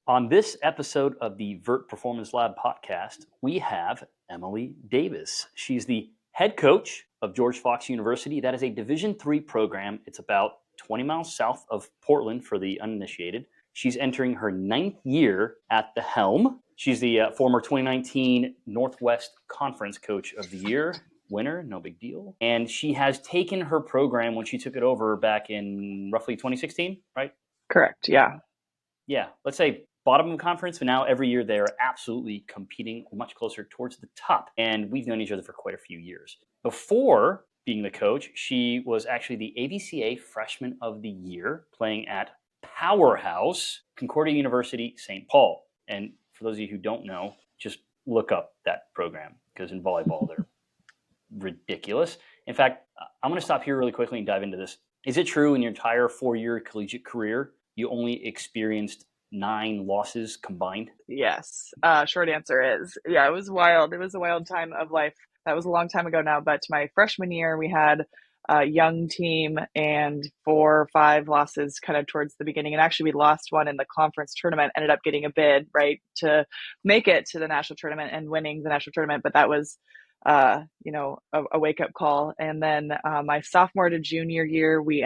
On this episode of the VERT Performance Lab podcast, we have Emily Davis. She's the head coach of George Fox University. That is a Division III program. It's about 20 miles south of Portland for the uninitiated. She's entering her 9th year at the helm. She's the former 2019 Northwest Conference Coach of the Year winner, no big deal. And she has taken her program when she took it over back in roughly 2016, right? Correct, yeah. Yeah, let's say bottom of conference, but now every year they're absolutely competing much closer towards the top. And we've known each other for quite a few years. Before being the coach, she was actually the ABCA Freshman of the Year, playing at powerhouse Concordia University, St. Paul. And for those of you who don't know, just look up that program, because in volleyball, they're ridiculous. In fact, I'm going to stop here really quickly and dive into this. Is it true in your entire 4-year collegiate career, you only experienced 9 losses combined? Yes. Short answer is, yeah, it was wild. It was a wild time of life. That was a long time ago now, but my freshman year, we had a young team and 4 or 5 losses kind of towards the beginning. And actually, we lost one in the conference tournament, ended up getting a bid, right, to make it to the national tournament and winning the national tournament. But that was, a wake-up call. And then my sophomore to junior year, we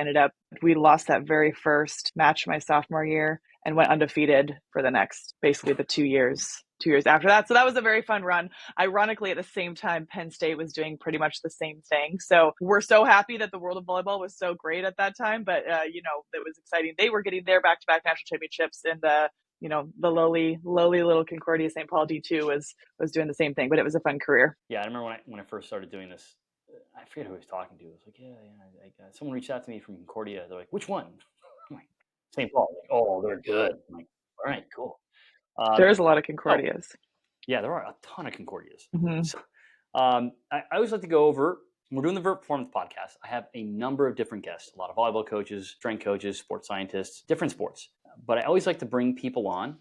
lost that very first match my sophomore year and went undefeated for the next, basically the 2 years after that. So that was a very fun run. Ironically, at the same time, Penn State was doing pretty much the same thing. So we're so happy that the world of volleyball was so great at that time. But, it was exciting. They were getting their back-to-back national championships, and the lowly little Concordia St. Paul D2 was doing the same thing, but it was a fun career. Yeah, I remember when I first started doing this, I forget who I was talking to. I was like, someone reached out to me from Concordia. They're like, which one? I'm like, St. Paul. Like, oh, they're good. I'm like, all right, cool. There's a lot of Concordias. Yeah, there are a ton of Concordias. Mm-hmm. So, I always like to go over, we're doing the VERT Performance podcast. I have a number of different guests, a lot of volleyball coaches, strength coaches, sports scientists, different sports. But I always like to bring people on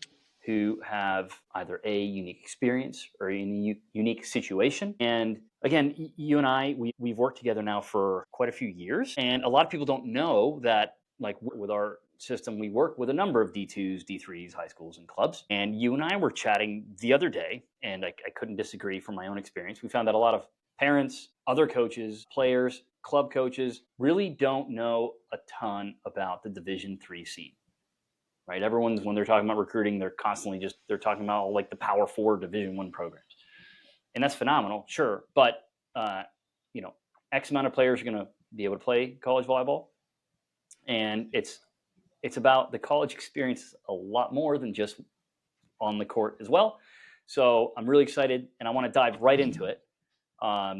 who have either a unique experience or a unique situation. And again, you and I, we've worked together now for quite a few years. And a lot of people don't know that, like, with our system, we work with a number of D2s, D3s, high schools, and clubs. And you and I were chatting the other day, and I couldn't disagree from my own experience. We found that a lot of parents, other coaches, players, club coaches really don't know a ton about the Division III scene. Right? Everyone's, when they're talking about recruiting, they're constantly they're talking about like the Power 4 Division I programs. And that's phenomenal, sure. But, X amount of players are going to be able to play college volleyball. And it's about the college experience a lot more than just on the court as well. So I'm really excited, and I want to dive right into it. A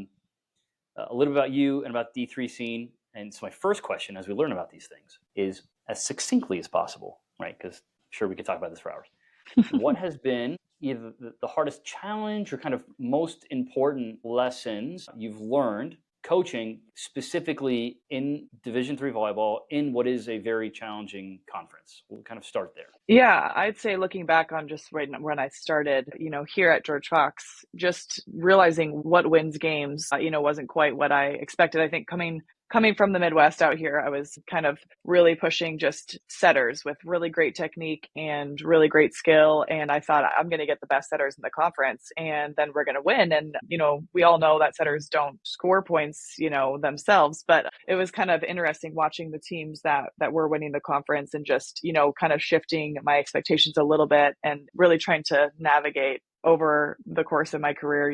little bit about you and about the D3 scene. And so my first question, as we learn about these things, is as succinctly as possible, right? Because I'm sure we could talk about this for hours. What has been either the hardest challenge or kind of most important lessons you've learned coaching specifically in Division III volleyball in what is a very challenging conference? We'll kind of start there. Yeah, I'd say looking back on just right when I started, here at George Fox, just realizing what wins games, wasn't quite what I expected. I think coming from the Midwest out here, I was kind of really pushing just setters with really great technique and really great skill. And I thought, I'm going to get the best setters in the conference, and then we're going to win. And, we all know that setters don't score points, themselves, but it was kind of interesting watching the teams that were winning the conference and just, kind of shifting my expectations a little bit and really trying to navigate over the course of my career,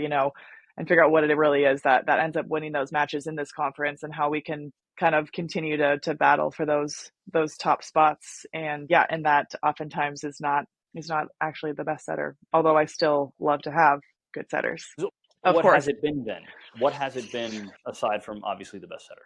and figure out what it really is that ends up winning those matches in this conference, and how we can kind of continue to battle for those top spots. And that oftentimes is not actually the best setter, although I still love to have good setters. So of what course. has it been then? What has it been aside from obviously the best setter?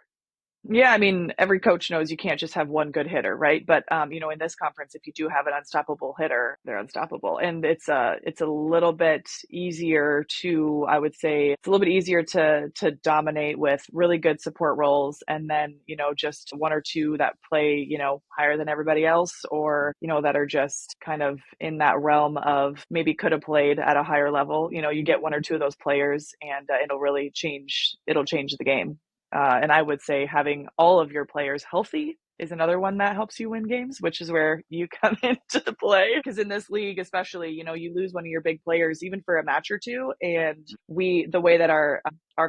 Yeah, I mean, every coach knows you can't just have one good hitter, right? But in this conference, if you do have an unstoppable hitter, they're unstoppable. And it's a little bit easier to, I would say, it's a little bit easier to dominate with really good support roles, and then, just 1 or 2 that play, higher than everybody else, or, that are just kind of in that realm of maybe could have played at a higher level. You get 1 or 2 of those players, and it'll change the game. And I would say having all of your players healthy is another one that helps you win games, which is where you come into the play. Because in this league, especially, you lose one of your big players even for a match or two. And the way that our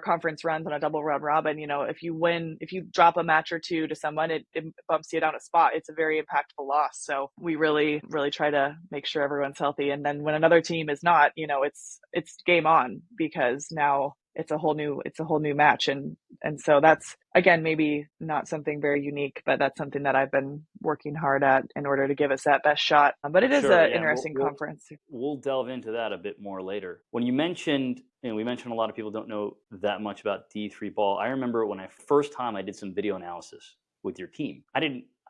conference runs on a double round robin, if you drop a match or two to someone, it bumps you down a spot. It's a very impactful loss. So we really, really try to make sure everyone's healthy. And then when another team is not, it's game on, because now it's a whole new match. And so that's, again, maybe not something very unique, but that's something that I've been working hard at in order to give us that best shot. But it is Sure, an yeah. interesting conference. We'll delve into that a bit more later. When you mentioned, we mentioned a lot of people don't know that much about D3 ball. I remember when first time I did some video analysis with your team. I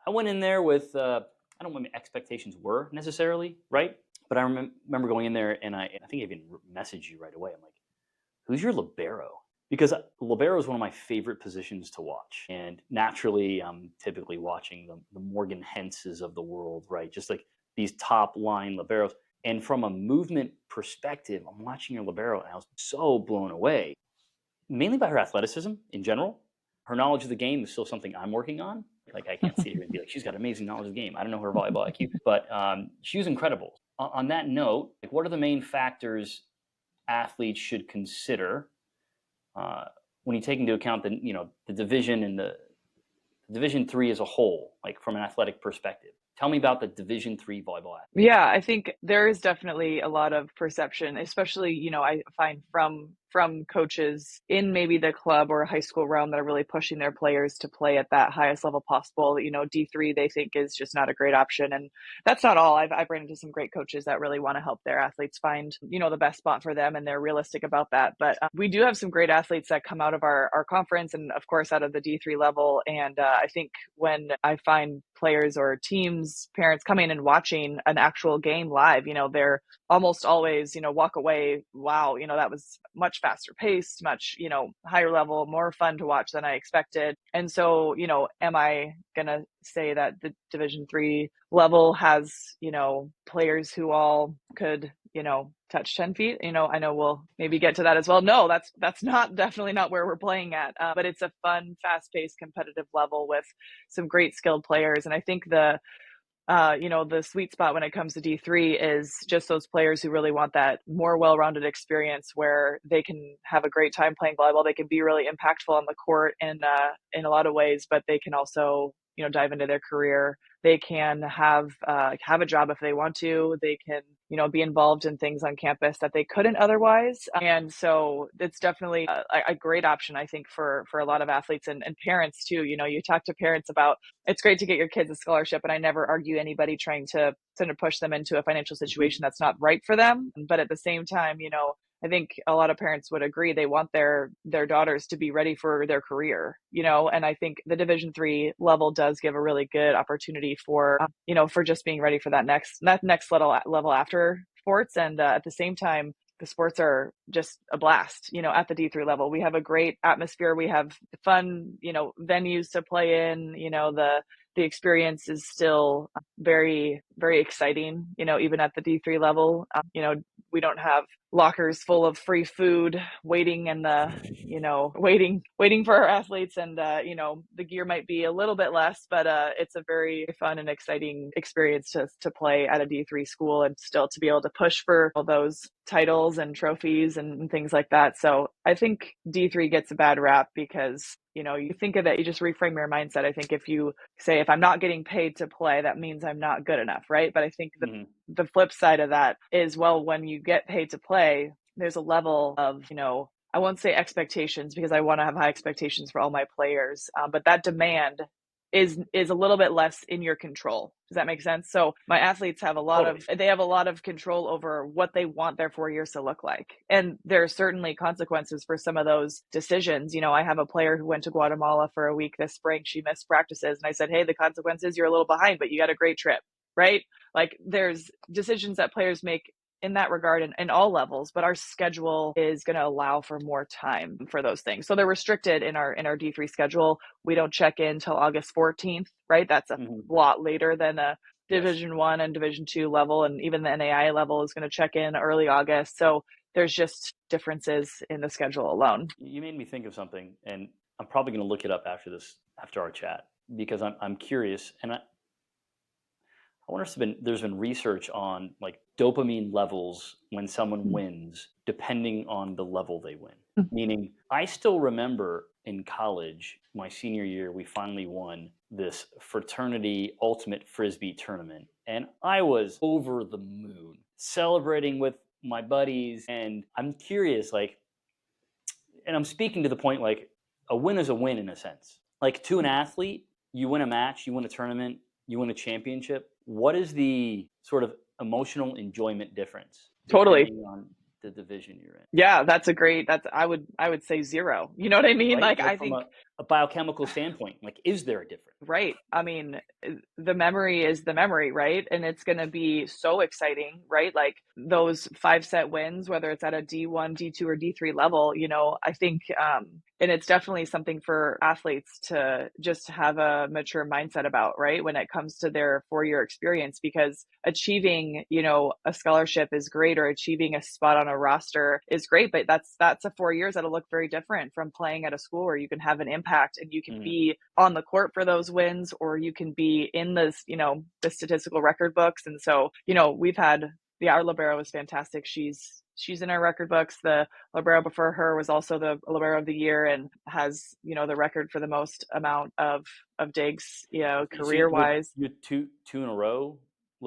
went in there with, I don't know what my expectations were necessarily, right? But I remember going in there, and I think I even messaged you right away. I'm like, who's your libero? Because libero is one of my favorite positions to watch. And naturally, I'm typically watching the Morgan Henses of the world, right? Just like these top line liberos. And from a movement perspective, I'm watching your libero, and I was so blown away, mainly by her athleticism in general. Her knowledge of the game is still something I'm working on. Like, I can't sit here and be like, she's got amazing knowledge of the game. I don't know her volleyball IQ, but she was incredible. On that note, like, what are the main factors athletes should consider when you take into account the division and the Division III as a whole, like from an athletic perspective? Tell me about the Division III volleyball athletes. Yeah, I think there is definitely a lot of perception, especially, I find from coaches in maybe the club or high school realm that are really pushing their players to play at that highest level possible. D3 they think is just not a great option. And that's not all. I've ran into some great coaches that really want to help their athletes find, the best spot for them, and they're realistic about that. But we do have some great athletes that come out of our conference, and of course out of the D3 level. And I think when I find players or teams, parents coming and watching an actual game live, they're almost always, walk away, wow, that was much faster paced, much, higher level, more fun to watch than I expected. And so, am I going to say that the Division III level has, players who all could, touch 10 feet? I know we'll maybe get to that as well. No, that's definitely not where we're playing at. But it's a fun, fast paced, competitive level with some great skilled players. And I think the sweet spot when it comes to D3 is just those players who really want that more well-rounded experience where they can have a great time playing volleyball. They can be really impactful on the court in a lot of ways, but they can also, dive into their career. They can have a job if they want to. They can, be involved in things on campus that they couldn't otherwise. And so it's definitely a great option, I think, for a lot of athletes and parents too. You talk to parents about, it's great to get your kids a scholarship, and I never argue anybody trying to push them into a financial situation that's not right for them. But at the same time, I think a lot of parents would agree they want their daughters to be ready for their career, and I think the Division III level does give a really good opportunity for, for just being ready for that next level after sports. And at the same time, the sports are just a blast, at the D3 level. We have a great atmosphere. We have fun, venues to play in, the experience is still very, very exciting, even at the D3 level. We don't have lockers full of free food waiting in the, waiting for our athletes. And, the gear might be a little bit less, but it's a very fun and exciting experience to play at a D3 school and still to be able to push for all those titles and trophies and things like that. So I think D3 gets a bad rap because, you think of it, you just reframe your mindset. I think if you say, if I'm not getting paid to play, that means I'm not good enough, right? But I think the flip side of that is, well, when you get paid to play, there's a level of, I won't say expectations because I want to have high expectations for all my players, but that demand is a little bit less in your control. Does that make sense? So my athletes have a lot of control over what they want their 4 years to look like. And there are certainly consequences for some of those decisions. I have a player who went to Guatemala for a week this spring. She missed practices. And I said, hey, the consequence is you're a little behind, but you got a great trip, right? Like, there's decisions that players make in that regard in all levels, but our schedule is going to allow for more time for those things. So they're restricted in our D3 schedule. We don't check in till August 14th, right? That's a lot later than a Division I and Division II level, and even the NAIA level is going to check in early August. So there's just differences in the schedule alone. You made me think of something, and I'm probably going to look it up after our chat. because I'm curious, and I wonder if there's been research on like dopamine levels when someone Mm. wins, depending on the level they win. Meaning, I still remember in college, my senior year, we finally won this fraternity ultimate frisbee tournament, and I was over the moon, celebrating with my buddies. And I'm curious, like, and I'm speaking to the point like a win is a win in a sense. Like to an athlete, you win a match, you win a tournament, you win a championship. What is the sort of emotional enjoyment difference Totally. depending on the division you're in? Yeah, that's I would say zero. You know what I mean? Right? Like Like I from think a biochemical standpoint, like is there a difference? right. I mean, the memory is the memory, right? And it's going to be so exciting, right? Like those 5 set wins, whether it's at a D1, D2, or D3 level, I think, and it's definitely something for athletes to just have a mature mindset about, right? When it comes to their 4-year experience, because achieving, a scholarship is great, or achieving a spot on a roster is great, but that's a 4 years that'll look very different from playing at a school where you can have an impact and you can Mhm. be on the court for those wins, or you can be in the statistical record books. And so, we've had our libero is fantastic. She's in our record books. The libero before her was also the libero of the year and has, the record for the most amount of digs, So career wise. you had two in a row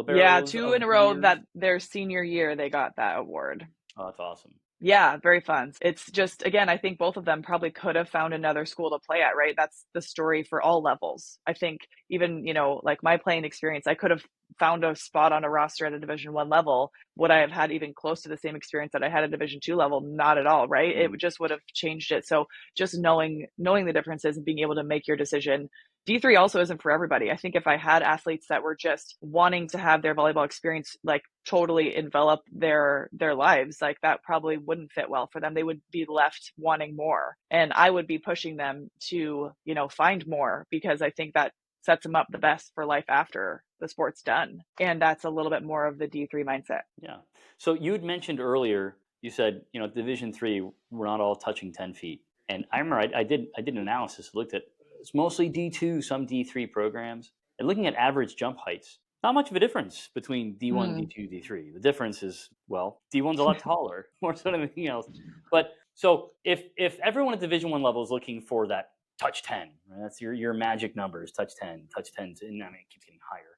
Yeah, liberos 2 in of a the row years. that their senior year they got that award. Oh, that's awesome. Yeah, very fun. It's just, again, I think both of them probably could have found another school to play at, right? That's the story for all levels. I think even, like my playing experience, I could have found a spot on a roster at a Division 1 level. Would I have had even close to the same experience that I had at Division 2 level? Not at all, right? It Mhm. just would have changed it. So just knowing the differences and being able to make your decision. D3 also isn't for everybody. I think if I had athletes that were just wanting to have their volleyball experience like totally envelop their lives, like that probably wouldn't fit well for them. They would be left wanting more. And I would be pushing them to, find more, because I think that sets them up the best for life after the sport's done. And that's a little bit more of the D3 mindset. Yeah. So you had mentioned earlier, you said, Division 3, we're not all touching 10 feet. And I remember I did an analysis, looked at it's mostly D2, some D3 programs, and looking at average jump heights. Not much of a difference between D1, Mm. D2, D3. The difference is, well, D1's a lot taller, more so than anything else. But so if everyone at Division 1 level is looking for that touch 10, right? That's your magic numbers, touch 10, touch 10, and I mean it keeps getting higher.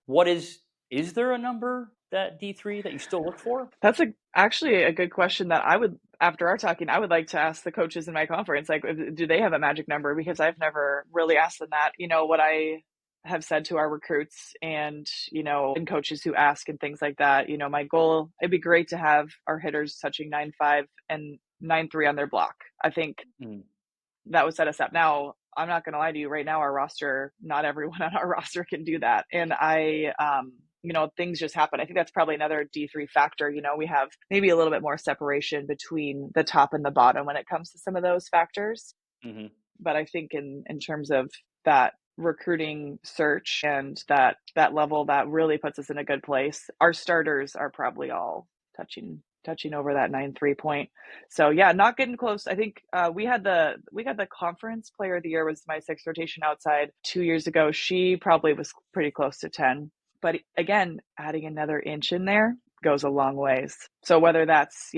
Is there a number that D3 that you still look for? That's actually a good question that I would, after our talking, I would like to ask the coaches in my conference, like, do they have a magic number? Because I've never really asked them that. What I have said to our recruits and coaches who ask and things like that, my goal, it'd be great to have our hitters touching 9.5 and 9.3 on their block. I think Mm, that would set us up. Now, I'm not going to lie to you. Right now, our roster, not everyone on our roster can do that, and things just happen. I think that's probably another D3 factor. We have maybe a little bit more separation between the top and the bottom when it comes to some of those factors. mhm. But I think in terms of that recruiting search and that level, that really puts us in a good place. Our starters are probably all touching over that 9.3 point. So yeah, not getting close. I think we had the conference player of the year was my sixth rotation outside 2 years ago. She probably was pretty close to 10. But again, adding another inch in there goes a long ways. So whether that's,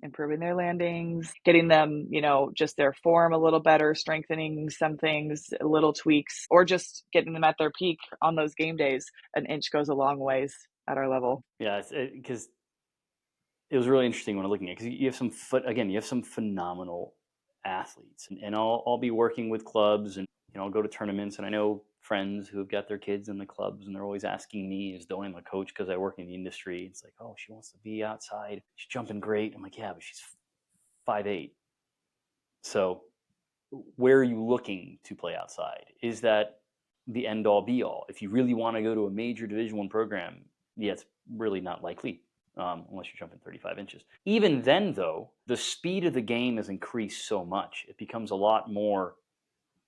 improving their landings, getting them, just their form a little better, strengthening some things, little tweaks, or just getting them at their peak on those game days, an inch goes a long ways at our level. Yeah, because it was really interesting when I'm looking at because you have you have some phenomenal athletes, and I'll be working with clubs, and I'll go to tournaments, and I know friends who have got their kids in the clubs, and they're always asking me as though I'm a coach because I work in the industry. It's like, oh, she wants to be outside. She's jumping great. I'm like, yeah, but she's 5'8". So where are you looking to play outside? Is that the end all be all? If you really want to go to a major Division 1 program, yeah, it's really not likely unless you're jumping 35 inches. Even then, though, the speed of the game has increased so much. It becomes a lot more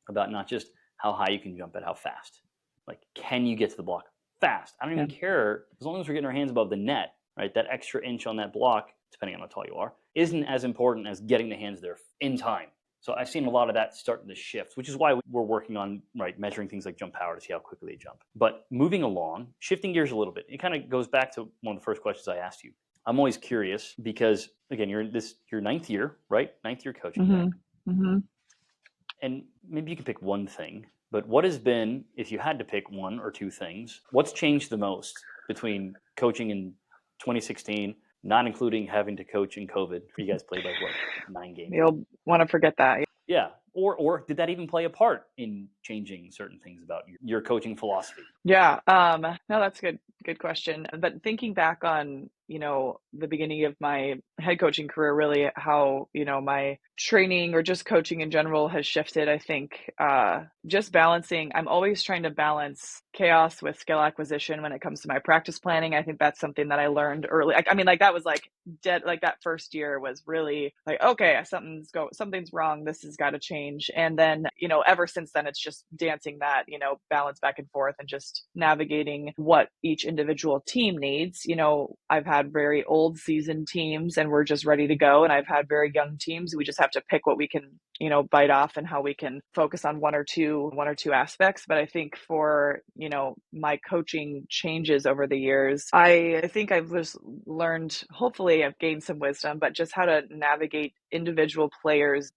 about not just how high you can jump, but how fast. Like, can you get to the block fast? I don't Yeah. even care as long as we're getting our hands above the net, right? That extra inch on that block, depending on how tall you are, isn't as important as getting the hands there in time. So I've seen a lot of that starting to shift, which is why we're working on measuring things like jump power to see how quickly they jump. But moving along, shifting gears a little bit, it kind of goes back to one of the first questions I asked you. I'm always curious because again, you're in your ninth year, right? Ninth year coaching there. Mm-hmm. Mm-hmm. And maybe you can pick one thing, but what has been, if you had to pick one or two things, what's changed the most between coaching in 2016, not including having to coach in COVID? You guys played like what, 9 games? You'll want to forget that. Yeah. Or did that even play a part in changing certain things about your coaching philosophy? Yeah. No, that's a good question. But thinking back on, the beginning of my head coaching career, really how, my training or just coaching in general has shifted. I think just balancing, I'm always trying to balance chaos with skill acquisition when it comes to my practice planning. I think that's something that I learned early. That was like dead, like that first year was really like, okay, something's wrong. This has got to change. And then, ever since then, it's just dancing that, balance back and forth and just navigating what each individual team needs. I've had very old seasoned teams and we're just ready to go. And I've had very young teams. We just have to pick what we can, bite off and how we can focus on one or two aspects. But I think for, my coaching changes over the years, I think I've just learned, hopefully I've gained some wisdom, but just how to navigate individual players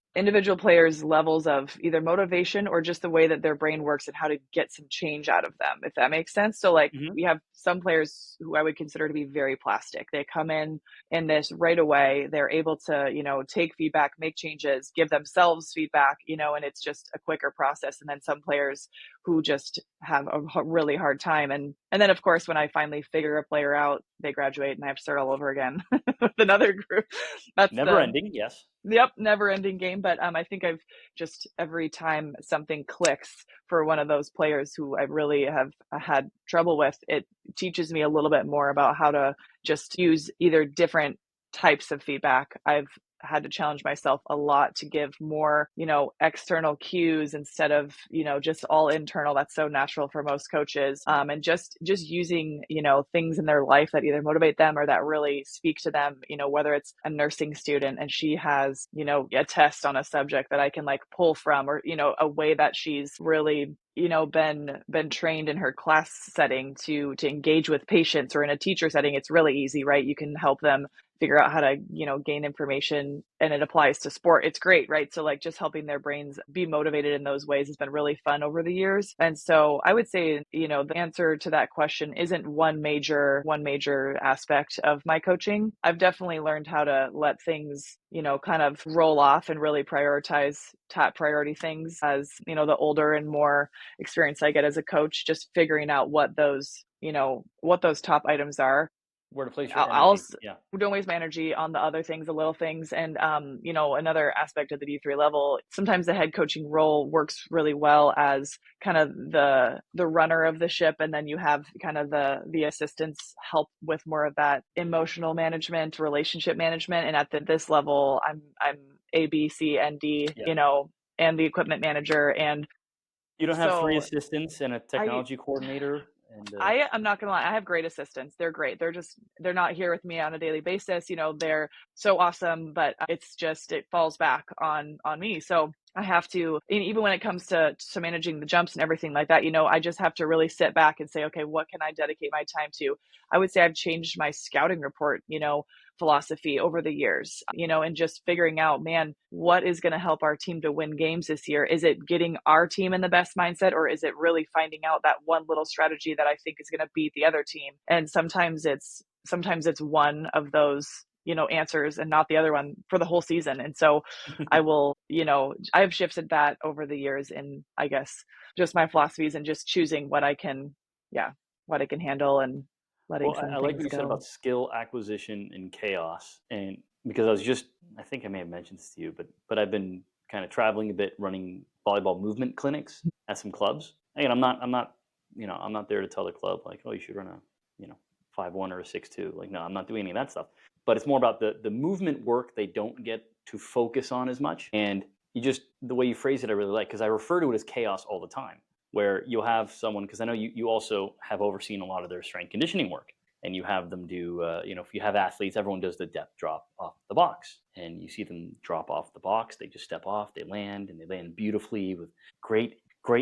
levels of either motivation or just the way that their brain works and how to get some change out of them, if that makes sense. So like we have some players who I would consider to be very plastic. They come in this right away. They're able to, take feedback, make changes, give themselves feedback, and it's just a quicker process. And then some players who just have a really hard time. And then of course, when I finally figure a player out, they graduate and I have to start all over again with another group. That's never ending. Yes. Yep, never ending game. But I think I've just every time something clicks for one of those players who I really have had trouble with, it teaches me a little bit more about how to just use either different types of feedback. I've had to challenge myself a lot to give more, external cues instead of, just all internal. That's so natural for most coaches. And just using, things in their life that either motivate them or that really speak to them, whether it's a nursing student and she has, a test on a subject that I can like pull from, or, a way that she's really been trained in her class setting to engage with patients, or in a teacher setting, it's really easy, right? You can help them figure out how to, gain information, and it applies to sport. It's great, right? So like just helping their brains be motivated in those ways has been really fun over the years. And so I would say, the answer to that question isn't one major aspect of my coaching. I've definitely learned how to let things, kind of roll off and really prioritize top priority things as, the older and more experience I get as a coach, just figuring out what those top items are. Where to place your I'll energy. Yeah. don't waste my energy on the other things, the little things. And, another aspect of the D3 level, sometimes the head coaching role works really well as kind of the runner of the ship. And then you have kind of the assistants help with more of that emotional management, relationship management. And at this level, I'm A, B, C, and D, and the equipment manager. And you don't have 3 so assistants and a technology coordinator? And I'm not gonna lie, I have great assistants. They're great. They're not here with me on a daily basis. They're so awesome, but it falls back on me. So I have to, and even when it comes to managing the jumps and everything like that, I just have to really sit back and say, okay, what can I dedicate my time to? I would say I've changed my scouting report, philosophy over the years, and just figuring out, man, what is going to help our team to win games this year? Is it getting our team in the best mindset, or is it really finding out that one little strategy that I think is going to beat the other team? And sometimes it's one of those, answers and not the other one for the whole season. And so I've shifted that over the years in, I guess, just my philosophies and just choosing what I can handle and letting well, some I like things what you said go. about skill acquisition and chaos. And because I think I may have mentioned this to you, but I've been kind of traveling a bit, running volleyball movement clinics at some clubs. Again, I'm not there to tell the club like, oh, you should run a 5-1 or a 6-2. Like, no, I'm not doing any of that stuff. But it's more about the movement work they don't get to focus on as much. And the way you phrase it, I really like, because I refer to it as chaos all the time, where you'll have someone, because I know you also have overseen a lot of their strength conditioning work. and you have them do, if you have athletes, everyone does the depth drop off the box, and you see them drop off the box. They just step off, they land, and they land beautifully with great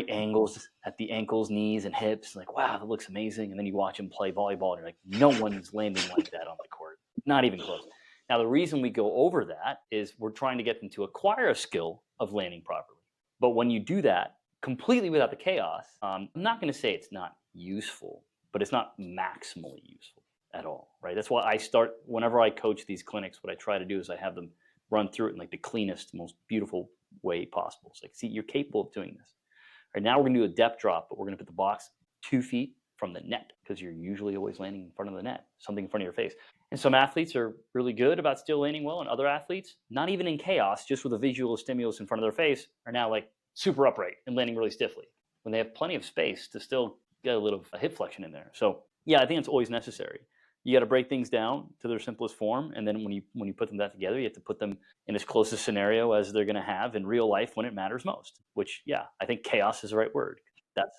angles at the ankles, knees, and hips. Like, wow, that looks amazing. And then you watch them play volleyball, and you're like, no one's landing like that on the court, not even close. Now, the reason we go over that is we're trying to get them to acquire a skill of landing properly. But when you do that completely without the chaos, I'm not going to say it's not useful, but it's not maximally useful at all, right? That's why I start, whenever I coach these clinics, what I try to do is I have them run through it in like the cleanest, most beautiful way possible. It's like, see, you're capable of doing this. Right now, we're going to do a depth drop, but we're going to put the box 2 feet from the net, because you're usually always landing in front of the net, something in front of your face. And some athletes are really good about still landing well, and other athletes, not even in chaos, just with a visual stimulus in front of their face, are now like super upright and landing really stiffly when they have plenty of space to still get a little hip flexion in there. So yeah, I think it's always necessary. You got to break things down to their simplest form, and then when you put them that together, you have to put them in as close a scenario as they're going to have in real life when it matters most. Which, yeah, I think chaos is the right word. That's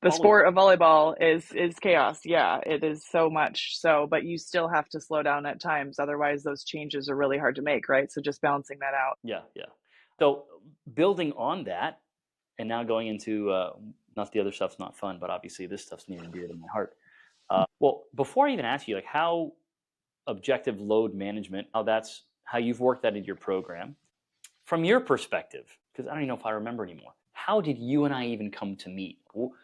The volleyball. sport of volleyball is chaos. Yeah, it is so much so, but you still have to slow down at times. Otherwise, those changes are really hard to make, right? So just balancing that out. Yeah. So building on that, and now going into not the other stuff's not fun, but obviously this stuff's near and dear to my heart. Well, before I even ask you, like, how objective load management, how you've worked that into your program, from your perspective, because I don't even know if I remember anymore. How did you and I even come to meet?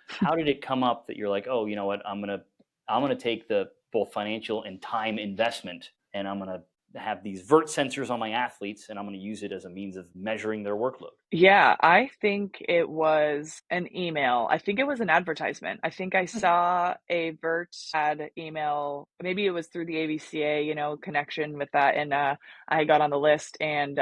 How did it come up that you're like, oh, you know what, I'm gonna take the both financial and time investment, and I'm gonna have these VERT sensors on my athletes, and I'm gonna use it as a means of measuring their workload? Yeah, I think it was an email. I think it was an advertisement. I think I saw a VERT ad email. Maybe it was through the AVCA, connection with that. And I got on the list. And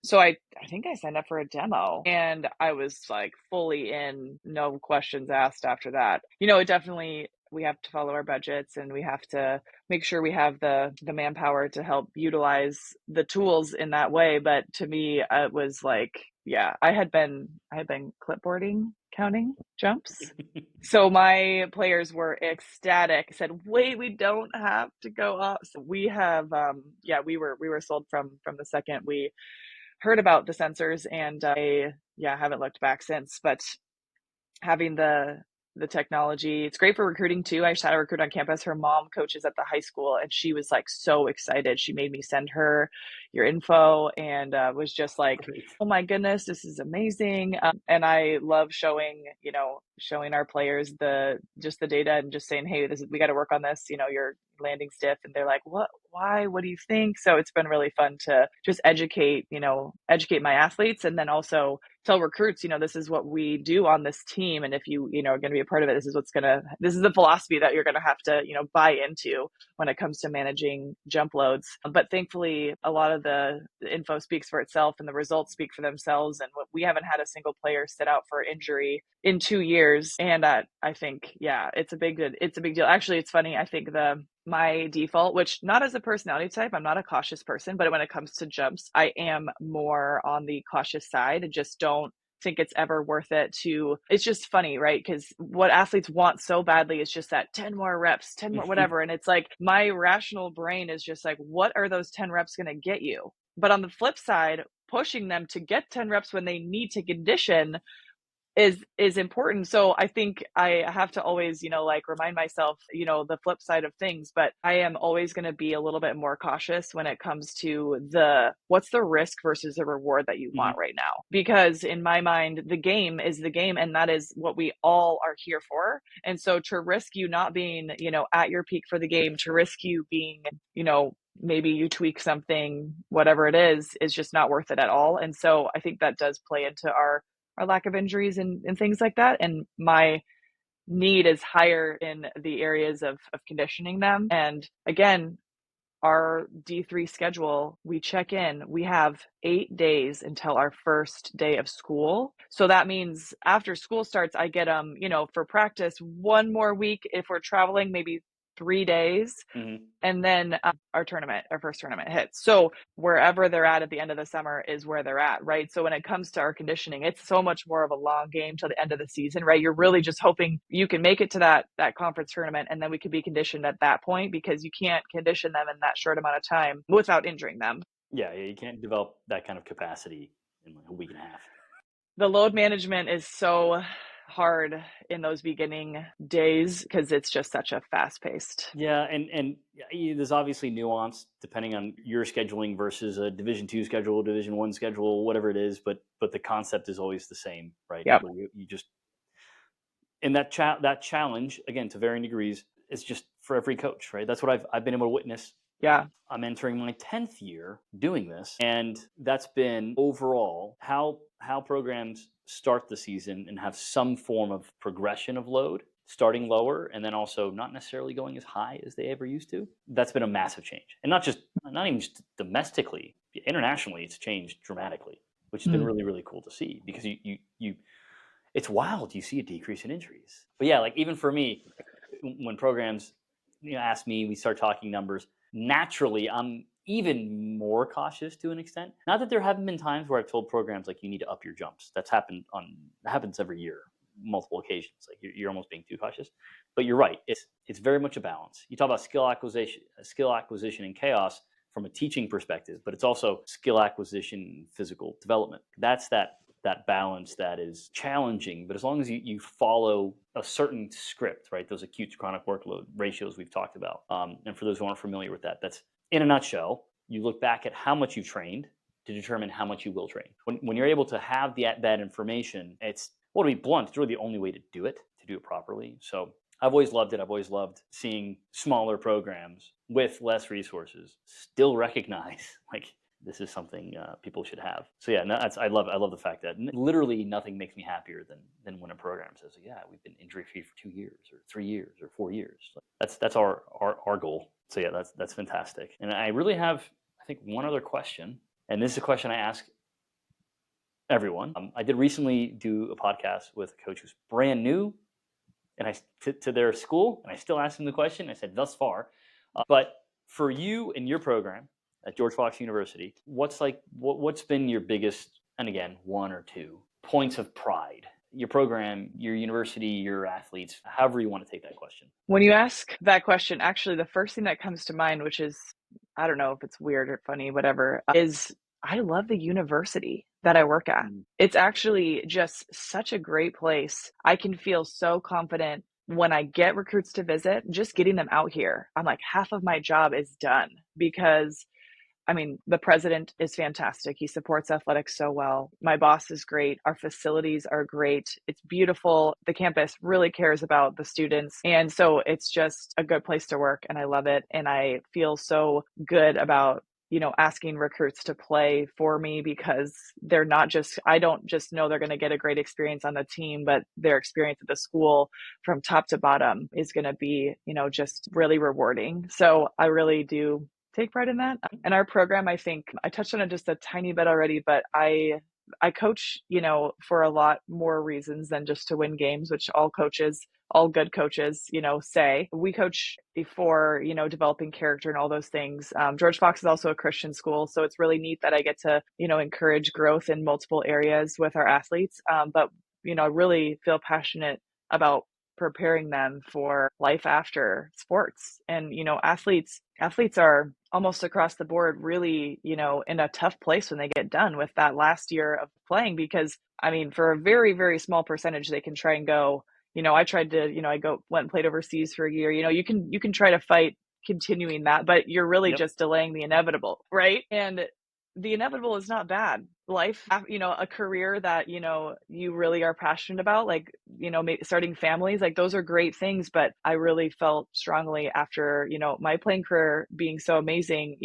so I think I signed up for a demo, and I was like fully in, no questions asked after that. It definitely, we have to follow our budgets, and we have to make sure we have the manpower to help utilize the tools in that way. But to me, it was like, yeah, I had been clipboarding, counting jumps. So my players were ecstatic, said, wait, we don't have to go up. So we have, we were sold from the second we heard about the sensors, and I haven't looked back since. But having the technology, it's great for recruiting too. I just had a recruit on campus. Her mom coaches at the high school, and she was like so excited. She made me send her your info, and was just like, Great. oh my goodness, this is amazing. And I love showing our players the data, and just saying, hey, we got to work on this. You're landing stiff, and they're like, why, what do you think? So it's been really fun to just educate my athletes, and then also tell recruits, this is what we do on this team. And if you are going to be a part of it, this is the philosophy that you're going to have to, buy into when it comes to managing jump loads. But thankfully, a lot of the info speaks for itself, and the results speak for themselves. And we haven't had a single player sit out for injury in 2 years. And I think, it's a big deal. Actually, it's funny. I think my default, which, not as a personality type, I'm not a cautious person, but when it comes to jumps, I am more on the cautious side, and just don't think it's ever worth it it's just funny, right? Because what athletes want so badly is just that 10 more reps, 10 more, whatever. And it's like, my rational brain is just like, what are those 10 reps going to get you? But on the flip side, pushing them to get 10 reps when they need to condition is important. So I think I have to always, remind myself, the flip side of things. But I am always going to be a little bit more cautious when it comes to what's the risk versus the reward that you want right now. Because in my mind, the game is the game, and that is what we all are here for. And so to risk you not being, at your peak for the game, to risk you being, maybe you tweak something, whatever it is just not worth it at all. And so I think that does play into our lack of injuries and things like that. And my need is higher in the areas of conditioning them. And again, our D3 schedule, we check in, we have 8 days until our first day of school. So that means after school starts, I get them, for practice 1 more week. If we're traveling, maybe 3 days. Mm-hmm. And then our first tournament hits. So wherever they're at the end of the summer is where they're at, right? So when it comes to our conditioning, it's so much more of a long game till the end of the season, right? You're really just hoping you can make it to that conference tournament, and then we could be conditioned at that point, because you can't condition them in that short amount of time without injuring them. Yeah, you can't develop that kind of capacity in like a week and a half. The load management is so hard in those beginning days because it's just such a fast paced. Yeah, and there's obviously nuance depending on your scheduling versus a Division II schedule, Division I schedule, whatever it is. But the concept is always the same, right? Yep. You just, and that challenge, again, to varying degrees, is just for every coach, right? That's what I've been able to witness. Yeah. I'm entering my 10th year doing this, and that's been overall how programs start the season and have some form of progression of load, starting lower and then also not necessarily going as high as they ever used to. That's been a massive change, and not even just domestically, internationally, it's changed dramatically, which has been really, really cool to see, because you it's wild. You see a decrease in injuries. But yeah, like even for me, when programs ask me, we start talking numbers. Naturally, I'm even more cautious to an extent. Not that there haven't been times where I've told programs like you need to up your jumps. That happens every year, multiple occasions. Like you're almost being too cautious. But you're right. It's very much a balance. You talk about skill acquisition, and chaos from a teaching perspective, but it's also skill acquisition and physical development. That's that balance that is challenging, but as long as you follow a certain script, right? Those acute to chronic workload ratios we've talked about. And for those who aren't familiar with that, that's in a nutshell. You look back at how much you trained to determine how much you will train. When you're able to have that information, to be blunt, it's really the only way to do it properly. So I've always loved it. I've always loved seeing smaller programs with less resources still recognize like this is something people should have. So yeah, I love the fact that literally nothing makes me happier than when a program says, yeah, we've been injury free for 2 years or 3 years or 4 years. That's our goal. So yeah, that's fantastic. And I really have, I think, one other question, and this is a question I ask everyone. I did recently do a podcast with a coach who's brand new, and to their school, and I still asked him the question. I said, thus far, but for you and your program at George Fox University, what's been your biggest, and again, 1 or 2 points of pride? Your program, your university, your athletes, however you want to take that question. When you ask that question, actually, the first thing that comes to mind, which is, I don't know if it's weird or funny, whatever, is I love the university that I work at. It's actually just such a great place. I can feel so confident when I get recruits to visit, just getting them out here. I'm like, half of my job is done, because I mean, the president is fantastic. He supports athletics so well. My boss is great. Our facilities are great. It's beautiful. The campus really cares about the students. And so it's just a good place to work, and I love it. And I feel so good about, asking recruits to play for me, because I don't just know they're going to get a great experience on the team, but their experience at the school from top to bottom is going to be, just really rewarding. So I really do take pride in that. And our program, I think I touched on it just a tiny bit already, but I coach, for a lot more reasons than just to win games, which all good coaches, say. We coach for, developing character and all those things. George Fox is also a Christian school, so it's really neat that I get to, encourage growth in multiple areas with our athletes. But, I really feel passionate about preparing them for life after sports. And, athletes are almost across the board really, in a tough place when they get done with that last year of playing, because I mean, for a very, very small percentage, they can try and go, I tried to, went and played overseas for a year. You can try to fight continuing that, but you're really just delaying the inevitable, right? And the inevitable is not bad. Life, a career that, you really are passionate about, like, starting families, like those are great things. But I really felt strongly after, my playing career being so amazing,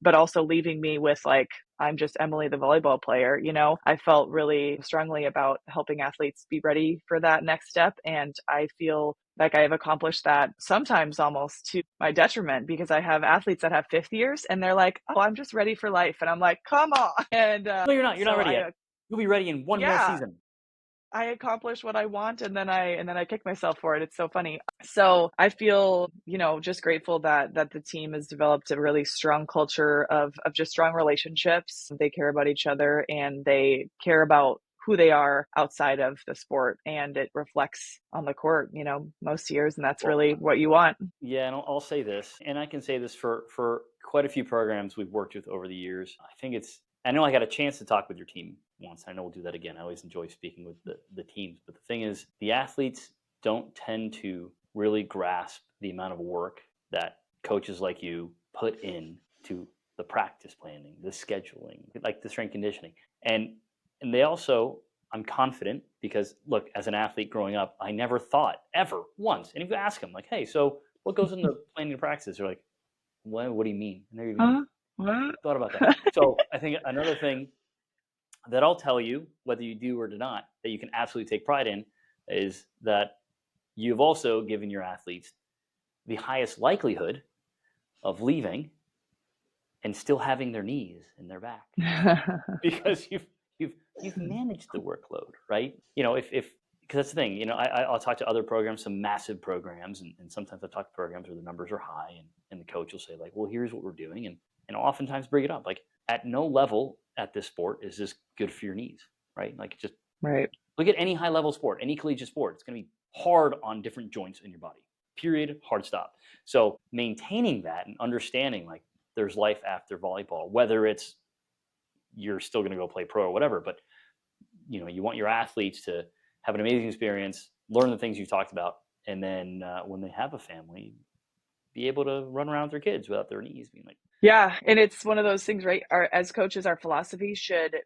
but also leaving me with like, I'm just Emily, the volleyball player, I felt really strongly about helping athletes be ready for that next step. And I feel like I have accomplished that sometimes almost to my detriment, because I have athletes that have 5th years and they're like, oh, I'm just ready for life. And I'm like, come on. And no, you're not. You're not ready yet. You'll be ready in one more season. I accomplish what I want, and then I kick myself for it. It's so funny. So I feel, just grateful that the team has developed a really strong culture of just strong relationships. They care about each other and they care about who they are outside of the sport, and it reflects on the court, most years, and that's Well, really what you want. yeah, and I'll say this, and I can say this for quite a few programs we've worked with over the years. I know I got a chance to talk with your team once. I know we'll do that again. I always enjoy speaking with the teams. But the thing is, the athletes don't tend to really grasp the amount of work that coaches like you put in to the practice planning, the scheduling, like the strength conditioning. And they also, I'm confident because look, as an athlete growing up, I never thought ever once. And if you ask them, like, hey, so what goes into planning the practice? They're like, what do you mean? I never even Huh? What? thought about that. So I think another thing that I'll tell you, whether you do or do not, that you can absolutely take pride in is that you've also given your athletes the highest likelihood of leaving and still having their knees and their back because you've managed the workload, right? If because that's the thing, I'll talk to other programs, some massive programs, and sometimes I've talked to programs where the numbers are high, and the coach will say like, well, here's what we're doing, and I'll oftentimes bring it up like, at no level at this sport is this good for your knees, right? Like, just Right. look at any high level sport, any collegiate sport. It's going to be hard on different joints in your body. Period. Hard stop. So maintaining that and understanding like there's life after volleyball, whether it's you're still going to go play pro or whatever, but you want your athletes to have an amazing experience, learn the things you talked about, and then when they have a family, be able to run around with their kids without their knees being like. Yeah, and it's one of those things, right? As coaches, our philosophy should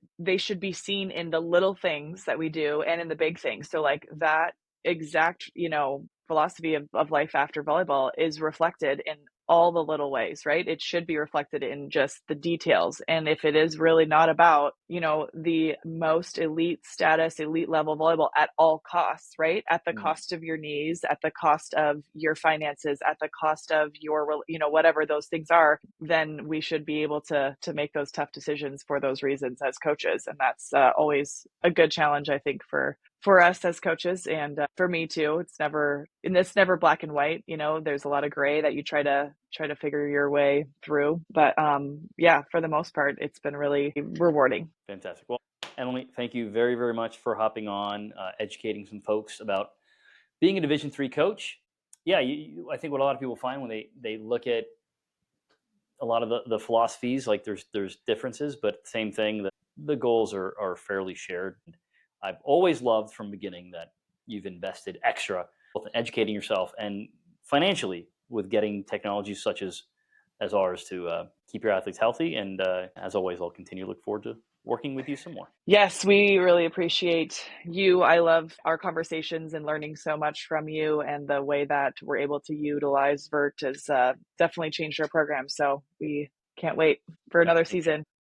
be seen in the little things that we do and in the big things. So like that exact, philosophy of life after volleyball is reflected in all the little ways, right? It should be reflected in just the details. And if it is really not about, the most elite status, elite level volleyball at all costs, right? At the cost of your knees, at the cost of your finances, at the cost of your, whatever those things are, then we should be able to make those tough decisions for those reasons as coaches. And that's always a good challenge, I think, for us as coaches, and for me too. It's never black and white. There's a lot of gray that you try to figure your way through. But yeah, for the most part, it's been really rewarding. Fantastic. Well, Emily, thank you very, very much for hopping on, educating some folks about being a Division III coach. Yeah, I think what a lot of people find when they look at a lot of the philosophies, like there's differences, but same thing, the goals are fairly shared. I've always loved from the beginning that you've invested extra both in educating yourself and financially with getting technologies such as ours to keep your athletes healthy. And as always, I'll continue to look forward to working with you some more. Yes, we really appreciate you. I love our conversations and learning so much from you, and the way that we're able to utilize VERT has definitely changed our program. So we can't wait for another season.